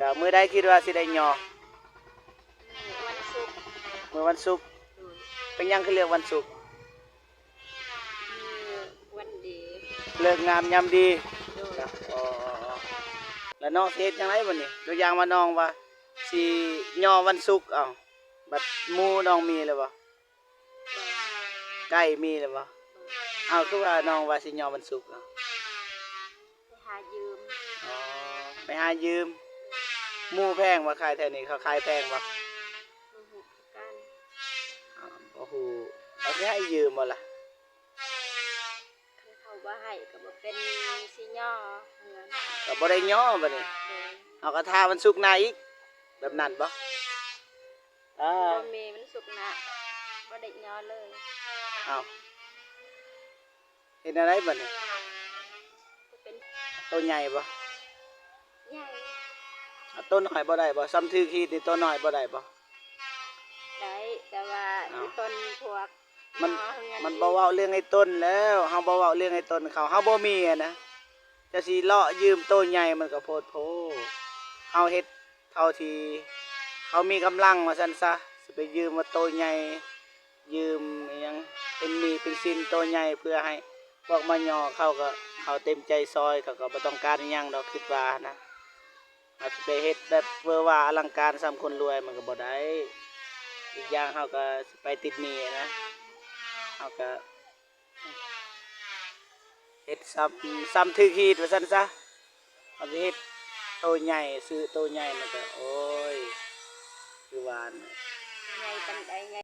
ก็มื้อใดคิดว่าสิได้ย่อวันศุกร์มื้อวันศุกร์เป็นหยังคือเลือกวันศุกร์วันดีเลิกงามยามดีโดยนะอ๋อแล้วน้องสิเฮ็ดจังไดบัดนี้ตัวอย่างว่าน้องว่าสิย่อวันศุกร์บัดหมู่น้องมีแล้วบ่ใกล้มีแล้วบ่คือว่าน้องว่าสิย่อวันศุกร์ไปหายืมอ๋อไปหายืมหมู่แพงบ่ขายแถวนี้เขาขายแพงบ่มาหุบกัน บ่ฮู้เขาสิให้ยืมบ่ล่ะคือเขาว่าให้ก็บ่เป็นสิย่อเหมือนก็บ่ได้ย่อบัดนี้โดยเอาก็ท่าวันศุกร์หน้าอีกแบบนั้นบ่บ่มีมันสุกร์หนะบ่ได้ย่อเลยอ้าวเฮ็ดอะไรบัดนี้จะเป็นตัวใหญ่บ่ใหญ่ตัวน้อยบ่ได้บ่ซ้ำถือขีดนี่ตัวน้อยบ่ได้บ่ได้แต่ว่าอยู่ต้นพวกมันบ่เว้าเรื่องไอ้ต้นแล้วเฮาบ่เว้าเรื่องไอ้ต้นเขาเฮาบ่มีนะจะสิเลาะยืมตัวใหญ่มันก็โพดโพเฮาเฮ็ดเท่าที่เขามีกำลังว่าซั่นซะสิไปยืมว่าตัวใหญ่ยืมอิหยังเป็นหนี้เป็นสินตัวใหญ่เพื่อให้พวกมาย่อเขาเต็มใจซอยเขาก็บ่ต้องการอิหยังดอกคิดว่านะอาจสิไปเฮ็ดแบบเวอร์ว่าอลังการส่ำคนรวยมันก็บ่ได้อีกอย่างเฮาก็สิไปติดหนี้นะเฮาก็เฮ็ดซ้ำถือขีดว่าซั่นซะเอาสิเฮ็ดโตใหญ่ซื้อโตใหญ่มันก็โอ้ยคือว่าใหญ่ปานใดใหญ่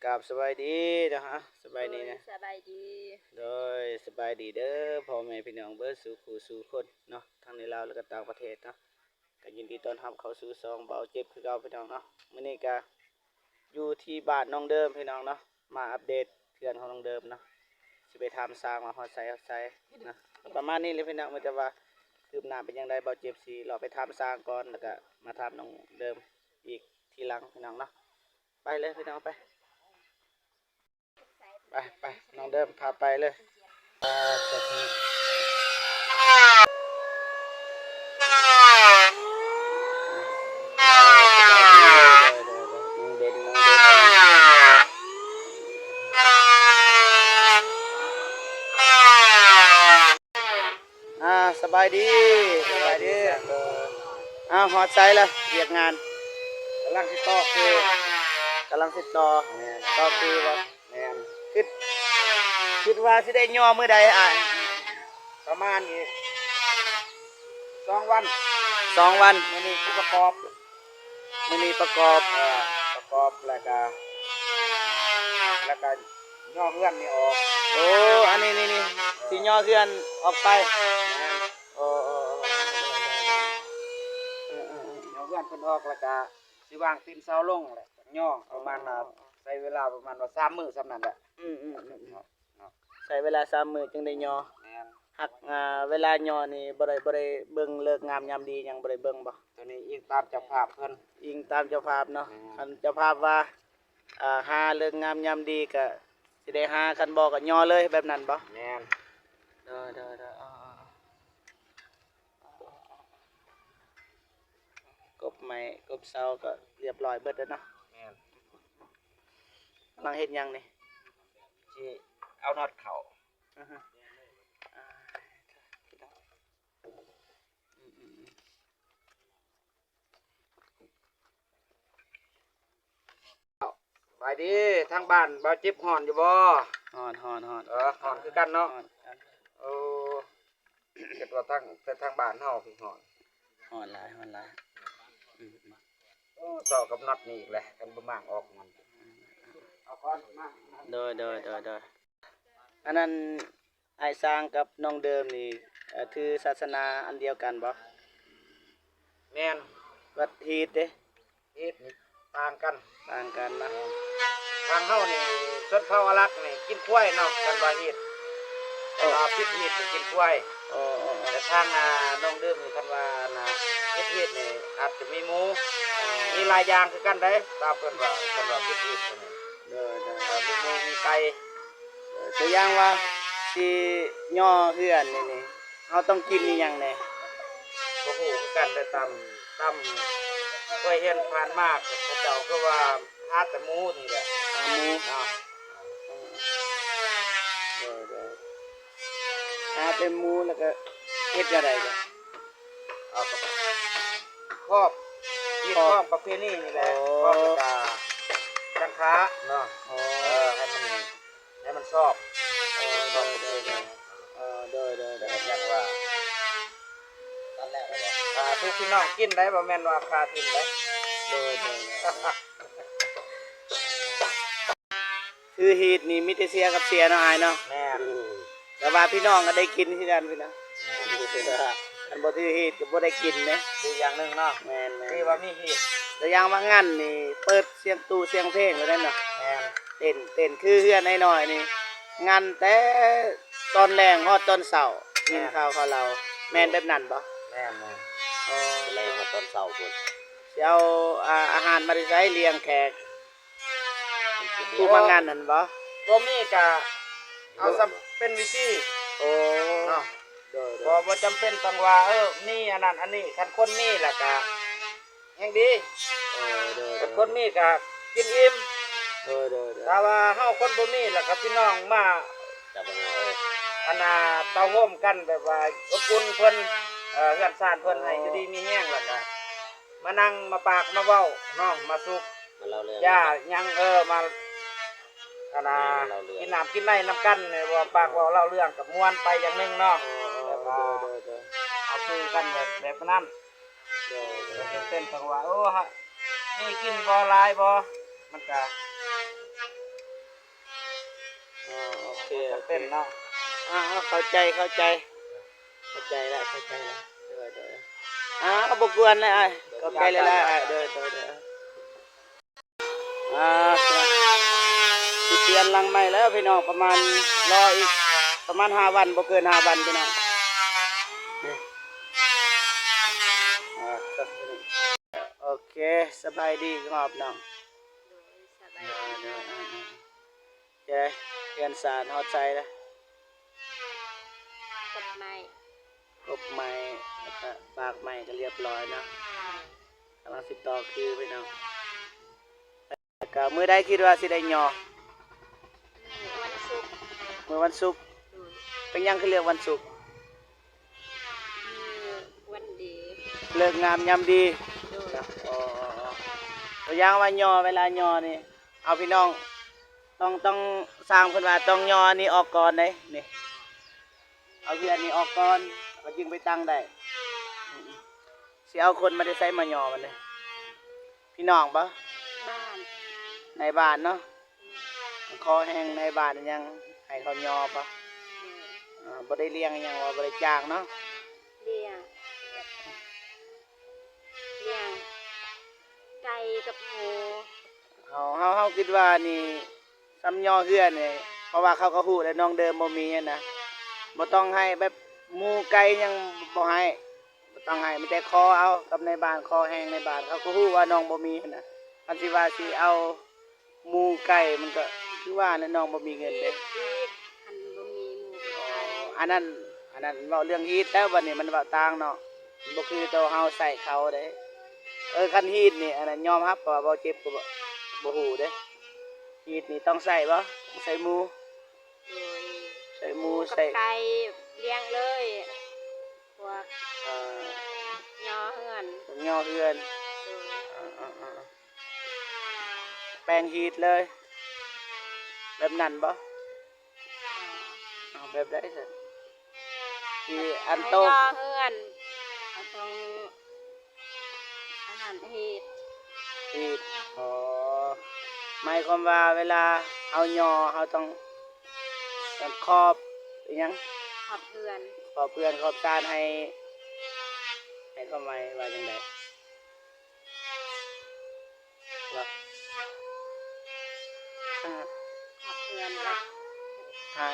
กราบสบายดีนะฮะสบายดีนะสบายดีโดยสบายดีเด้อพ่อแม่พี่น้องเบิดสู่ผู้สู่คนเนาะทั้งในลาวและก็ต่างประเทศเนาะก็ยินดีต้อนรับเข้าสู่ซองเบาเจ็บคือเก่าพี่น้องเนาะมื้อนี้ก็อยู่ที่บ้านน้องเดิมพี่น้องเนาะมาอัปเดตเพื่อนของน้องเดิมเนาะสิไปทำสร้างมาฮอดไซนะประมาณนี้เลยพี่น้องมันจะว่าคืบหน้าเป็นยังไงเบาเจ็บสิเราไปทำสร้างก่อนแล้วก็มาทำน้องเดิมอีกทีหลังพี่น้องเนาะไปเลยพี่น้องไปน้องเดิมพาไปเลยสบายดีฮอดไซแล้วเรียกงานกำลังติดต่อคือว่าแม่นคิดว่าสิได้ย่อมื้อใดประมาณอีก2 วันมื้อนี้ประกอบแล้วก็ย่อเพื่อนนี่ออกโอ้อันนี้นี่สิย่อเพื่อนออกไปโอ้ย่อเพื่อนเพิ่นออกแล้วก็สิวางตีนเสาลงแหละย่อประมาณใช้เวลาประมาณว่า3 มื้อซำนั้นแหละใช้เวลา3 มื้อจึงได้ย่อหักเวลาย่อนี่บ่ได้เบิ่งเลิกงามยามดีหยังบ่ได้เบิ่งบ่ตัวนี้อิงตามเจ้าภาพเพิ่นอิงตามเจ้าภาพเนาะคันเจ้าภาพว่าหาเลิกงามยามดีก็สิได้หาคันบ่ก็ย่อเลยแบบนั้นบ่แม่นเด้อกบไม้กบเสาก็เรียบร้อยเบิดแล้วเนาะแม่นกำลังเฮ็ดหยังนี่สิเอาน็อตเข้าไปดิทางบ้านบ่เจ็บฮ้อนอยู่บ่ฮ้อนฮ้อนคือกันเนาะโอ้เก็บว่าทางบ้านเฮาพี่ฮ้อนหลายโอ้ต่อกับน็อตนี่อีกแหละกันบ่มางออกมันเอาก่อนมาโดยอันนั้นไอ้สร้างกับน้องเดิมนี่ถือศาสนาอันเดียวกันบ่แม่นวัดฮีดเด้ฮีดนี่ต่างกันนะทางเฮานี่ชนเผ่าอาหรับนี่กินกล้วยเนาะกันว่าฮีดพิษฮีดกินกล้วยแต่ทางน้องเดิมนี่คันว่านะ พิษนี่อาจจะมีหมูมีหลายอย่างคือกันได้ตามเพิ่นว่าสำหรับพิษนี่ เด้อ มีหมูมีไก่ ตัวอย่างว่าสิย่อเฮือนนี่เฮาต้องกินอีหยังแหน่ บ่ฮู้คือกันได้ตามเคยเห็นผ่านมากเขาเจ้าก็ว่าหาแต่หมูนี่แหละ หาหมู เนาะ เด้อหาแต่หมูแล้วก็เฮ็ดจังไดจ้ะ เอาก็ครอบที่ครอบประเพณีนี่แหละครอบแล้วก็จังค้าเนาะ อ๋อ ให้มันชอบชอบประเพณี เด้อ แต่ยังว่าตอนแรกทุกพี่น้องกินได้บ่แม่นว่าคาทิมได้ คือฮีตนี่มีแต่เสียกับเสียเนาะอายเนาะ แม่น แต่ว่าพี่น้องก็ได้กินคือกันพี่นะอันบ่ถือฮีตก็บ่ได้กินเด้ ดีอย่างหนึงเนาะ แม่น ที่ว่ามีฮีต แต่อย่างว่างั้นนี่เปิดเสียงตู้เสียงเพลงแล้วนั่นเนาะ แม่น เต้นคือเฮือนน้อยๆนี่งานแต่ตอนแรงฮอดตอนเช้ากินข้าวเราแม่นแบบนั้นบ่ แม่น อ๋อ แรงตอนเช้าพุ่น สิเอาอาหารมาได้ใช้เลี้ยงแขกผู้มางานนั่นบ่ บ่มีก็เอาซะเป็นวิธี โอ้ เนาะ เด้อ บ่จำเป็นต้องว่านี่อันนั้นอันนี้คันคนมีล่ะก็แฮงดี เด้อ คันคนมีก็กินอิ่ม เด้อ ถ้าว่าเฮาคนบ่มีล่ะก็พี่น้องมาจับเอาอันน่ะเตาโฮมกันแบบว่าอบอุ่นเพิ่นเฮือนซ่านเพิ่นให้อยู่ดีมีแฮงล่ะก็มานั่งมาปากมาเว้าเนาะมาสุก มันเล่าเรื่อง ย่ายังมาอันน่ะกินน้ำกินในน้ำกันเนี่ยว่าปากเว่าเล่าเรื่องกับม่วนไปอย่างหนึงเนาะแบบว่าเอาคุยกันแบบนั้นเต้นสังว่าโอ้ฮะนี่กินบ่หลายบ่มันก็ โอเค จะเต้นเนาะ เข้าใจแล้วเด้อก็บ่กวนเลยอ้ายเข้าใจเลยล่ะเด้อสิเปลี่ยนหลังใหม่แล้วพี่น้องประมาณรออีกประมาณ5วันบ่เกิน5วันพี่น้องโอเคสบายดีครับน้อง โดยสบายดี เจ้เรียนสารฮอดใจแล้ว กฎหมาย ครบไม้แล้วก็ปากไม้ก็เรียบร้อยเนาะกำลังสิต่อคือพี่น้องแล้วก็มื้อใดคิดว่าสิได้ยอ วันศุกร์ มื้อวันศุกร์ โดย เป็นหยังคือเรียกวันศุกร์ วันดี เลิกงามยามดี โดย อ๋อตัวอย่างว่ายอเวลายอนี่เอาพี่น้องต้องสร้างเพิ่นว่าต้องยอนี่ออกก่อนเด้นี่เอาเฮือนนี่ออกก่อนก็จึงไปตั้งได้สิเอาคนมาได้ใช้มายอมันเด้พี่น้องปะ บ้าน ในบ้านเนาะคอแห้งในบ้านยังให้เขายอปะ โดย บ่ได้เลี้ยงหยังว่าบ่ได้จ้างเนาะ เลี้ยงไก่กับหมู เฮาคิดว่านี่ซ้ำยอเฮือนนี่เพราะว่าเขาก็ฮู้แล้วน้องเดิมบ่มีอะนะบ่ต้องให้แบบหมูไก่ยังบ่ให้บ่ต้องให้มีแต่คอเอากับในบ้านคอแห้งในบ้านเขาก็ฮู้ว่าน้องบ่มีนะคันสิว่าสิเอาหมูไก่มันก็คือว่าแหละน้องบ่มีเงินเด้ อีกอันบ่มีหมูไก่ อันนั้นเว้าเรื่องฮีตแล้วบัดนี้มันเว้าต่างเนาะบ่คือตัวเฮาใส่เขาเด้คันฮีตนี่อันนั้นยอมรับว่าบ่เจ็บก็บ่ฮู้เด้ฮีตนี่ต้องใส่บ่ต้องใส่หมู โดย ใส่หมู กับ ใส่ ไก่เลี้ยงเลยพวก เอ่อย อเฮือน ยอเฮือน โดย แปลงฮีตเลย แบบนั้นบ่เอาแบบได้สิที่อันโต ยอเฮือนเอาต้องอาหารเฮ็ด ฮีตอ๋อหมายความว่าเวลาเอายอเฮาต้องครอบอิหยัง ขอบเฮือน ขอบเพื่อนขอบชาติให้ความหมายว่าจังไดว่าอ่า ขอบเฮือนแล้ว ให้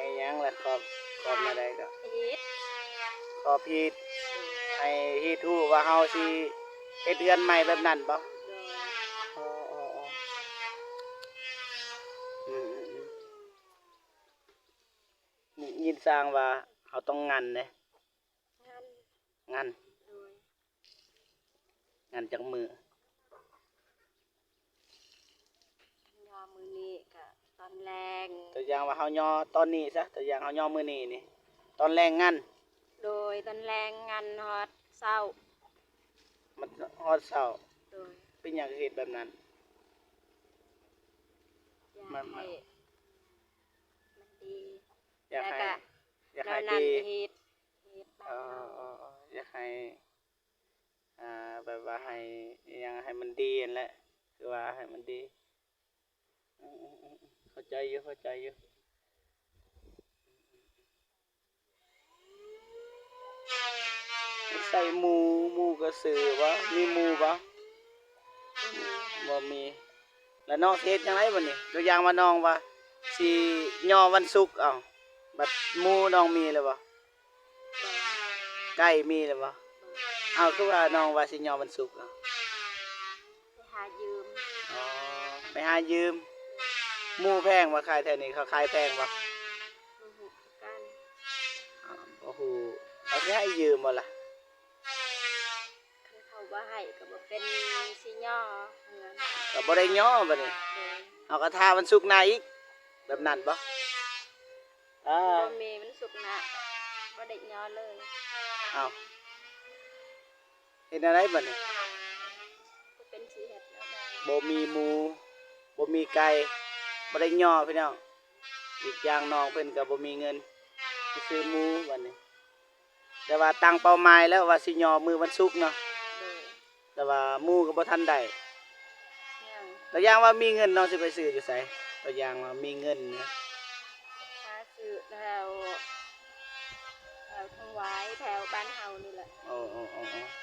อิหยังล่ะขอบมาได้ก็ เฮ็ด ขอบฮีต โดย ให้ ให้เฮ็ดฮู้ว่าเฮาสิเฮ็ดเรือนใหม่แบบนั้นบ่ โดย อ๋ออืมยินสร้างว่าเฮาต้องงันเด้ งั้น งัน โดย งันจักมือย อมือนี้ก็ตอนแรง ตัวอย่างว่าเฮาย่อตอนนี้ซะตัวอย่างเฮาย่อมื้อนี้นี่ตอนแรงงัน โดยตอนแรงงานฮอดเศร้า มันฮอดเช้า โดย เป็นหยังคือเฮ็ดแบบนั้น อยาก มัน ให้มันดี อยาก แล้ว ให้ ก็ อยาก เรา ให้ นั่น ดี เฮ็ดบ้า เอ่ นเฮา อยากให้แบบว่าให้อิหยังให้มันดีนั่นแหละคือว่าให้มันดีอือๆๆเข้าใจอยู่เข้าใจอยู่ใส่หมู่ก็ซื้อบ่มีหมู่บ่ บ่มี บ่มี แล้วน้องสิเฮ็ดจังไดบัดนี้ตัวอย่างว่าน้องว่าสิย่อวันศุกร์เอ้าบัดหมู่น้องมีแล้วบ่ บ่ ใกล้มีแล้วบ่ บ่ อ้าวคือว่าน้องว่าสิย่อวันศุกร์เอ้า ไปหายืม อ๋อไปหายืมหมู่แพงบ่ขายแถวนี้เขาขายแพงบ่ บ่ฮู้กัน โอ้โหเขาสิให้ยืมบ่ล่ะ คันเขาบ่ให้ก็บ่เป็นสิย่อเงิน ก็บ่ได้ย่อบัดนี้ โดย เอาก็ท่าวันศุกร์หน้าอีกแบบนั้นบ่อ่า บ่มีมันสุกนะบ่ได้ย่อเลย เอาเฮ็ดอะไรบัดนี้ ก็เป็นสิเฮ็ดแล้วได้ บ่มีหมูบ่มีไก่บ่ได้ย่อพี่น้องอีกอย่างน้องเพิ่นก็บ่มีเงินไปซื้อหมูบัดนี้แต่ว่าตั้งเป้าหมายแล้วว่าสิย่อมื้อวันศุกร์เนาะ โดย แต่ว่าหมูก็บ่ทันได้ ยัง ตัวอย่างว่ามีเงินน้องสิไปซื้ออยู่ไสตัวอย่างว่ามีเงินนะ หาซื้อแถวทางหวายแถวบ้านเฮานี่แหละ โอ้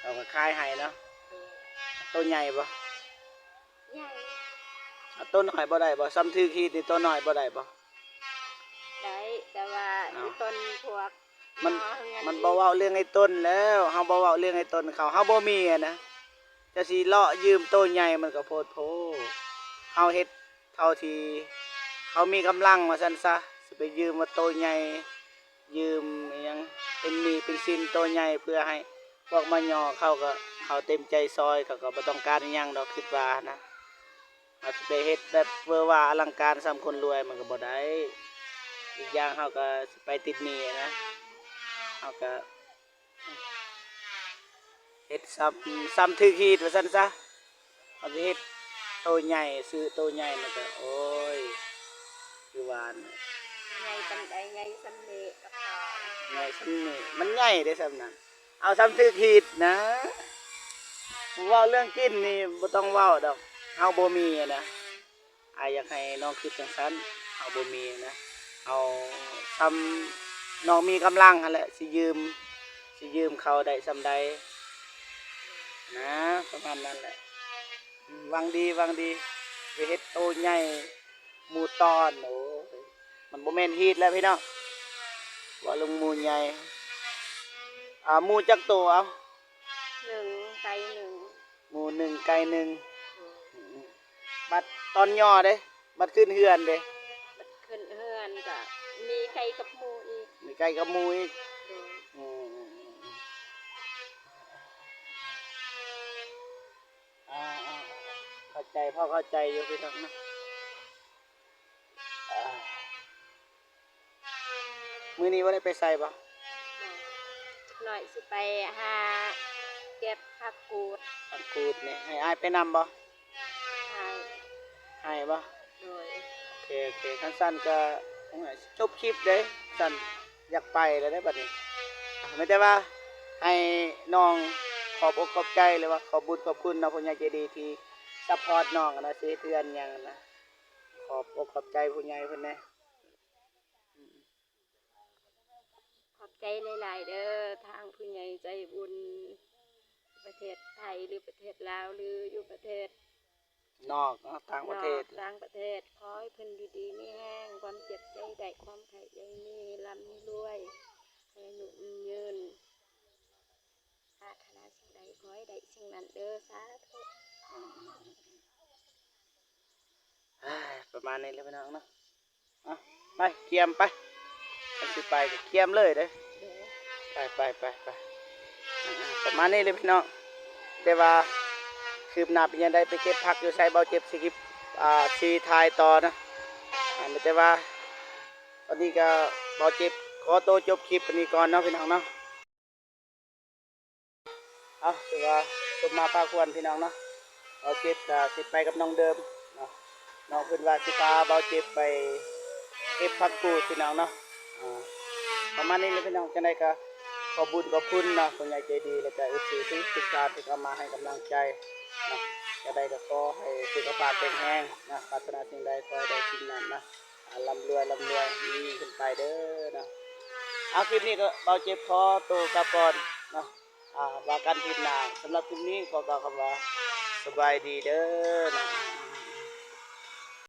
เราก็ขายให้เนาะ โดย ต้นใหญ่บ่ ใหญ่ เอาต้นน้อยบ่ได้บ่ซ้ำถือขีดนี่ต้นน้อยบ่ได้บ่ ได้แต่ว่า อ้าว ต้นพวก มัน ย่อเงิ มันบ่เว้าเรื่องไอ้ต้นแล้วเฮาบ่เว้าเรื่องไอ้ต้นเขาเฮาบ่มีอะนะจะสิเลาะยืมต้นใหญ่มันก็โพดโพเฮาเฮ็ดเท่าที่เขามีกำลังว่าซั่นซะสิไปยืมว่าต้นใหญ่ยืมอิหยังเป็นหนี้เป็นสินต้นใหญ่เพื่อให้พวกมาย่อเขาก็เขาเต็มใจซอยเขาก็บ่ต้องการอิหยังดอกคิดว่านะเอาสิไปเฮ็ดแบบเวอร์ว่าอลังการส่ำคนรวยมันก็บ่ได้อีกอย่างเฮาก็สิไปติดหนี้นะ เอาก็เฮ็ดซ้ำถือขีดว่าซั่นซะเอาสิเฮ็ดโตใหญ่ซื้อโตใหญ่มันก็โอ้ยคือว่าน่ะ ใหญ่ปานใดใหญ่สำเร็จกับพอ ใหญ่ซ้ำนี่มันใหญ่ได้ซ้ำนั้นเอาซ้ำถือขีดนะเว้าเรื่องกินนี่บ่ต้องเว้าดอกเฮาบ่มีอะนะอยากให้น้องคิดจังซั่นเฮาบ่มีนะเอาซ้ำน้องมีกำลังหั่นแหละสิยืมเขาได้ส่ำใดนะประมาณนั้นแหละหวังดีไปเฮ็ดโตใหญ่หมู่ตอนโอ้ยมันบ่แม่นฮีดแล้วพี่น้องว่าลงหมู่ใหญ่หมู่จักโตเอา 1ไก่1 หมู่หนึ่งไก่หนึ่งบัดตอนย่อเด้บัดขึ้นเฮือนเด้ บัดขึ้นเฮือนก็มีไก่กับหมูอีก มีไก่กับหมู่อีก โดย อืมเข้าใจพ่อเข้าใจอยู่พี่น้องนะมื้อนี้บ่ได้ไปใส่บ่ หน่อยสิไปหาเก็บผักกูด อันกูดนี่ให้อ้ายไปนำบ่ ให้ ให้บ่ โดย โอเคคันสั้นก็จบคลิปเด้สั้นอยากไปแล้วได้บัดนี้ไม่แต่ว่าให้น้องขอบอกขอบใจเลยว่าขอบบุญขอบคุณนะผู้ใหญ่ใจดีที่ซัพพอร์ตน้องนะสิเทือนหยังนะขอบอกขอบใจผู้ใหญ่เพิ่นแหน่ ขอบใจหลายๆเด้อทางผู้ใหญ่ใจบุญประเทศไทยหรือประเทศลาวหรืออยู่ประเทศ นอกเนาะต่างประเทศ นอกต่างประเทศขอให้เพิ่นอยู่ดีมีแห้งความเจ็บใจได้ความไข่ใจมีร่ำมีรวยให้หนุนยืน ขอให้ได้สิ่งนั้นเด้อสาธุ ประมาณนี้เลยพี่น้องเนาะอ่ะไปเกียมไปอันสิไปก็เกียมเลยเด้อ เด้อ ไปประมาณนี้เลยพี่น้องแต่ว่าคืบหน้าเป็นยังไงไปเก็บผักอยู่ใส่เบาเจ็บสิกิบซีทายต่อนะไม่ใช่ว่าตอนนี้ก็เบาเจ็บขอโตวจบคลิปอันนี้ก่อนเนาะพี่น้องเนาะเอาถือว่าสมมาพาควรพี่น้องเนาะเบาเจ็บก็สิไปกับน้องเดิมเนาะน้องเพิ่นว่าสิพาเบาเจ็บไปเก็บผักกูดพี่น้องเนาะประมาณนี้เลยพี่น้องจังไดก็ขอบุญขอบคุณเนาะคนใหญ่ใจดีแล้วก็อุทิศทุกการที่เข้ามาให้กำลังใจเนาะจะได้ก็ขอให้สุขภาพแข็งแรงนะปรารถนาสิ่งใดขอให้ได้สิ่งนั้นนะร่ำรวยมีขึ้นไปเด้อเนาะเอาคลิปนี้ก็เบาเจ็บคอตัวกลับก่อนเนาะว่ากันคลิปหน้าสำหรับคลิปนี้ขอกล่าวคำว่าสบายดีเด้อนะ